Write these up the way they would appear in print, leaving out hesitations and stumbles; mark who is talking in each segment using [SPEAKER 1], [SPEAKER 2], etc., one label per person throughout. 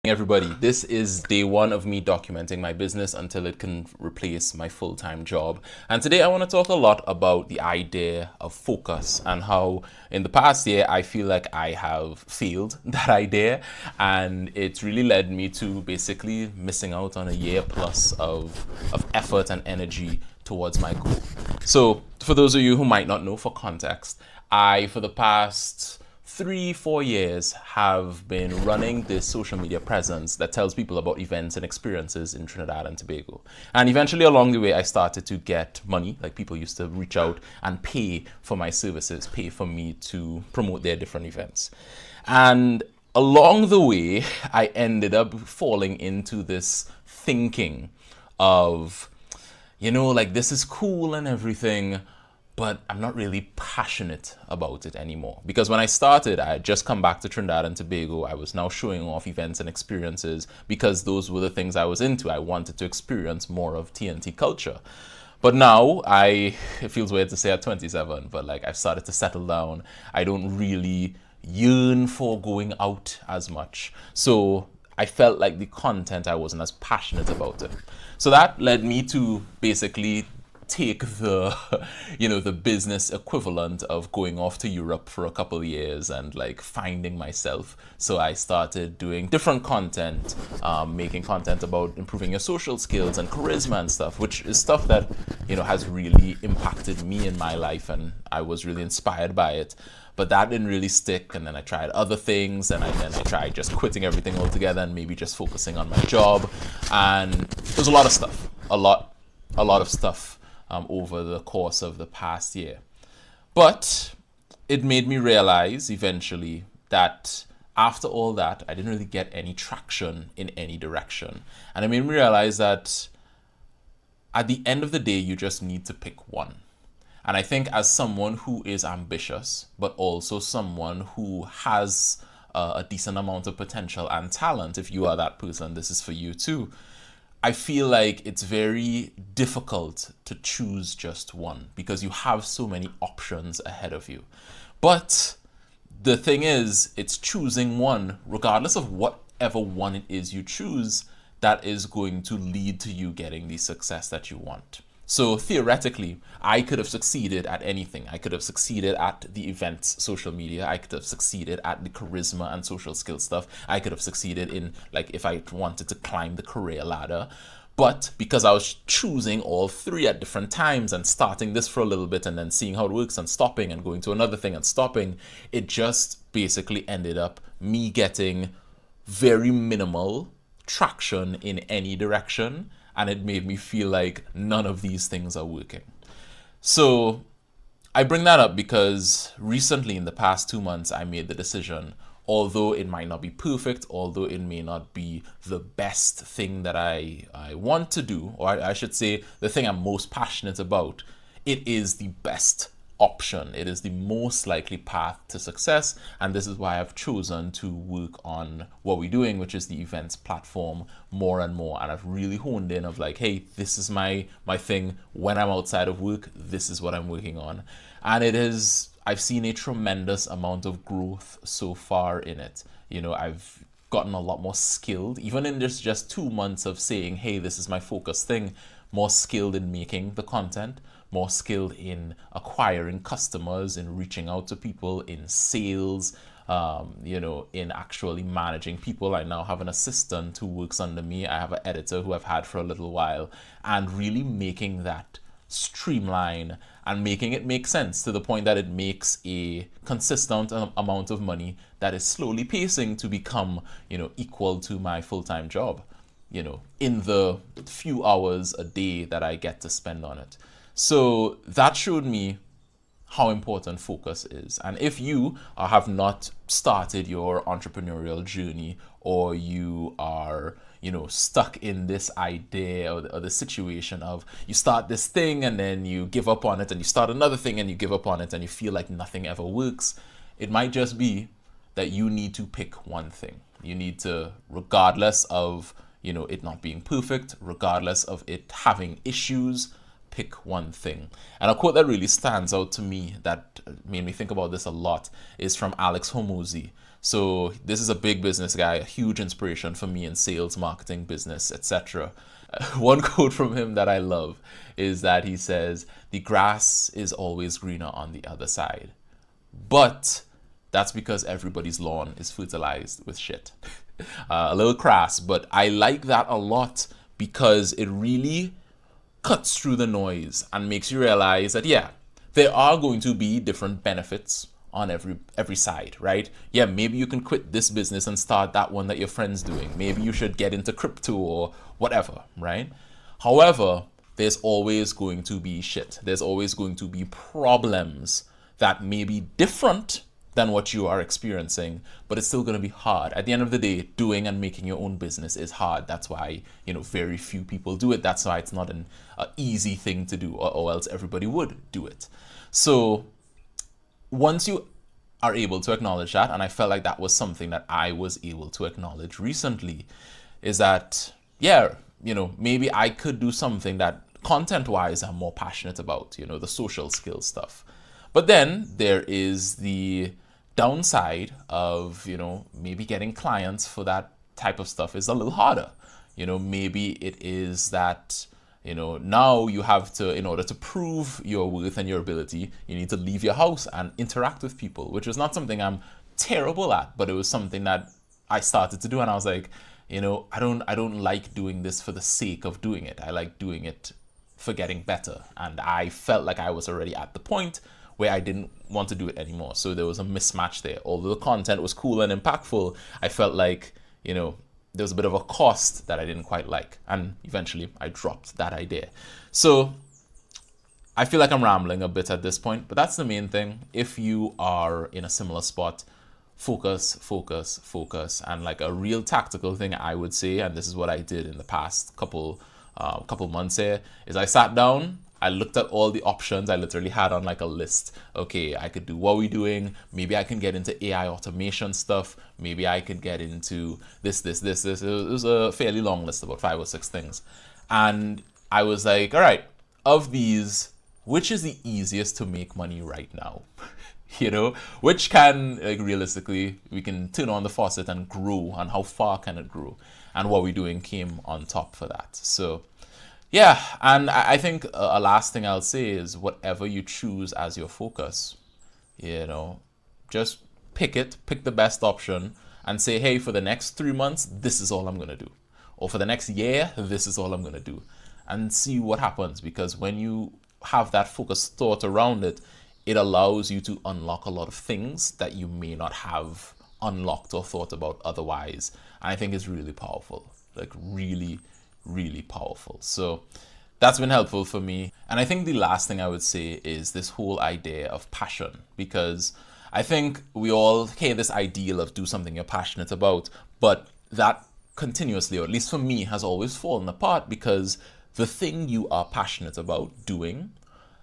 [SPEAKER 1] Everybody, this is day one of me documenting my business until it can replace my full-time job. And today I want to talk a lot about the idea of focus and how in the past year I feel like I have failed that idea, and it's really led me to basically missing out on a year plus of effort and energy towards my goal. So for those of you who might not know, for context, for the past 3, 4 years have been running this social media presence that tells people about events and experiences in Trinidad and Tobago. And eventually along the way, I started to get money. Like, people used to reach out and pay for my services, pay for me to promote their different events. And along the way, I ended up falling into this thinking of, like, this is cool and everything, but I'm not really passionate about it anymore. Because when I started, I had just come back to Trinidad and Tobago. I was now showing off events and experiences because those were the things I was into. I wanted to experience more of TNT culture. But now, it feels weird to say at 27, but like, I've started to settle down. I don't really yearn for going out as much. So I felt like the content, I wasn't as passionate about it. So that led me to basically take the the business equivalent of going off to Europe for a couple of years and like finding myself. So I started doing different content, making content about improving your social skills and charisma and stuff, which is stuff that has really impacted me in my life, and I was really inspired by it. But that didn't really stick, and then I tried other things, and then I tried just quitting everything altogether and maybe just focusing on my job. And there's a lot of stuff, a lot of stuff over the course of the past year. But it made me realize eventually that after all that, I didn't really get any traction in any direction. And it made me realize that at the end of the day, you just need to pick one. And I think, as someone who is ambitious, but also someone who has a decent amount of potential and talent, if you are that person, this is for you too. I feel like it's very difficult to choose just one because you have so many options ahead of you. But the thing is, it's choosing one, regardless of whatever one it is you choose, that is going to lead to you getting the success that you want. So theoretically, I could have succeeded at anything. I could have succeeded at the events, social media. I could have succeeded at the charisma and social skill stuff. I could have succeeded in, like, if I wanted to climb the career ladder. But because I was choosing all three at different times and starting this for a little bit and then seeing how it works and stopping and going to another thing and stopping, it just basically ended up me getting very minimal traction in any direction. And it made me feel like none of these things are working. So I bring that up because recently, in the past 2 months, I made the decision, although it might not be perfect, although it may not be the best thing that I want to do, or I should say the thing I'm most passionate about, it is the best option. It is the most likely path to success, and this is why I've chosen to work on WahWeDoing, which is the events platform, more and more. And I've really honed in of like, hey, this is my thing. When I'm outside of work, this is what I'm working on. And I've seen a tremendous amount of growth so far in it. I've gotten a lot more skilled, even in this just 2 months of saying, hey, this is my focus thing, more skilled in making the content, more skilled in acquiring customers, in reaching out to people, in sales, in actually managing people. I now have an assistant who works under me. I have an editor who I've had for a little while, and really making that streamline and making it make sense to the point that it makes a consistent amount of money that is slowly pacing to become, equal to my full-time job, in the few hours a day that I get to spend on it. So that showed me how important focus is. And if you have not started your entrepreneurial journey, or you are, stuck in this idea or the situation of you start this thing and then you give up on it, and you start another thing and you give up on it, and you feel like nothing ever works, it might just be that you need to pick one thing. You need to, regardless of, it not being perfect, regardless of it having issues, pick one thing. And a quote that really stands out to me, that made me think about this a lot, is from Alex Hormozy. So this is a big business guy, a huge inspiration for me in sales, marketing, business, etc. One quote from him that I love is that he says, "The grass is always greener on the other side." But that's because everybody's lawn is fertilized with shit. A little crass, but I like that a lot because it really cuts through the noise and makes you realize that, yeah, there are going to be different benefits on every side, right? Yeah, maybe you can quit this business and start that one that your friend's doing. Maybe you should get into crypto or whatever, right? However, there's always going to be shit. There's always going to be problems that may be different than what you are experiencing, but it's still going to be hard. At the end of the day, doing and making your own business is hard. That's why, very few people do it. That's why it's not an easy thing to do, or else everybody would do it. So once you are able to acknowledge that, and I felt like that was something that I was able to acknowledge recently, is that, yeah, maybe I could do something that content-wise I'm more passionate about, the social skills stuff. But then there is the downside of, maybe getting clients for that type of stuff is a little harder. Maybe it is that, now you have to, in order to prove your worth and your ability, you need to leave your house and interact with people, which was not something I'm terrible at, but it was something that I started to do. And I was like, I don't like doing this for the sake of doing it. I like doing it for getting better. And I felt like I was already at the point where I didn't want to do it anymore. So there was a mismatch there. Although the content was cool and impactful, I felt like, there was a bit of a cost that I didn't quite like. And eventually I dropped that idea. So I feel like I'm rambling a bit at this point, but that's the main thing. If you are in a similar spot, focus, focus, focus. And like a real tactical thing I would say, and this is what I did in the past couple months here, is I sat down, I looked at all the options. I literally had on like a list. Okay, I could do WahWeDoing. Maybe I can get into AI automation stuff. Maybe I could get into this. It was a fairly long list, about 5 or 6 things. And I was like, all right, of these, which is the easiest to make money right now? Which can, like, realistically, we can turn on the faucet and grow, and how far can it grow? And WahWeDoing came on top for that. So yeah, and I think a last thing I'll say is whatever you choose as your focus, just pick the best option and say, hey, for the next 3 months, this is all I'm going to do. Or for the next year, this is all I'm going to do. And see what happens, because when you have that focused thought around it, it allows you to unlock a lot of things that you may not have unlocked or thought about otherwise. And I think it's really powerful, like really, really powerful. So that's been helpful for me. And I think the last thing I would say is this whole idea of passion, because I think we all hear this ideal of do something you're passionate about, but that continuously, or at least for me, has always fallen apart, because the thing you are passionate about doing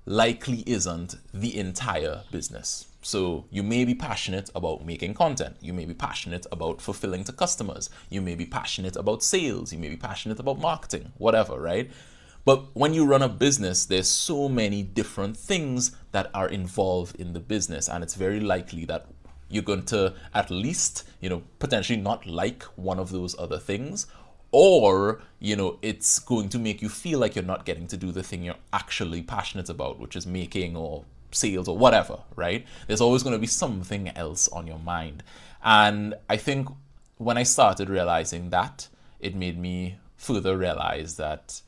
[SPEAKER 1] likely isn't the entire business. So you may be passionate about making content. You may be passionate about fulfilling to customers. You may be passionate about sales. You may be passionate about marketing, whatever, right? But when you run a business, there's so many different things that are involved in the business. And it's very likely that you're going to at least, potentially not like one of those other things, or, it's going to make you feel like you're not getting to do the thing you're actually passionate about, which is making or sales or whatever, right? There's always going to be something else on your mind. And I think when I started realizing that, it made me further realize that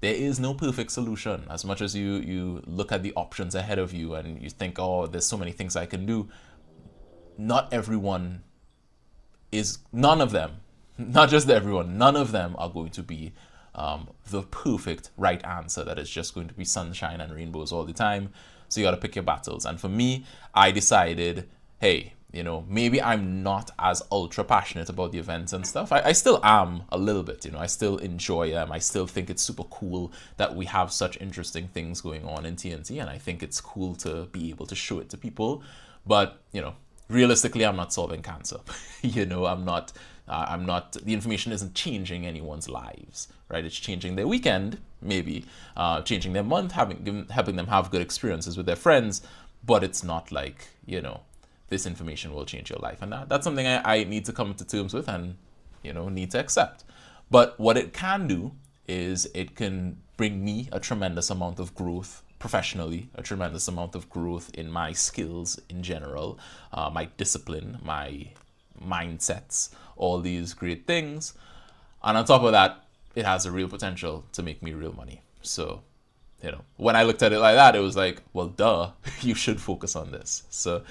[SPEAKER 1] there is no perfect solution. As much as you look at the options ahead of you and you think, oh, there's so many things I can do, not everyone is, none of them, not just everyone, none of them are going to be the perfect right answer that is just going to be sunshine and rainbows all the time. So you got to pick your battles. And for me, I decided, hey, maybe I'm not as ultra passionate about the events and stuff. I still am a little bit, I still enjoy them. I still think it's super cool that we have such interesting things going on in TNT. And I think it's cool to be able to show it to people. But, realistically, I'm not solving cancer. I'm not, the information isn't changing anyone's lives, right? It's changing their weekend, maybe, changing their month, helping them have good experiences with their friends, but it's not like, this information will change your life. And that's something I need to come to terms with and, need to accept. But what it can do is it can bring me a tremendous amount of growth professionally, a tremendous amount of growth in my skills in general, my discipline, my mindsets, all these great things. And on top of that, it has a real potential to make me real money. So, when I looked at it like that, it was like, well, duh, you should focus on this. So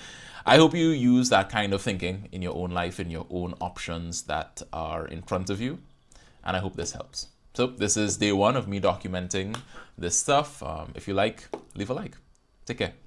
[SPEAKER 1] I hope you use that kind of thinking in your own life, in your own options that are in front of you. And I hope this helps. So this is day one of me documenting this stuff. If you like, leave a like. Take care.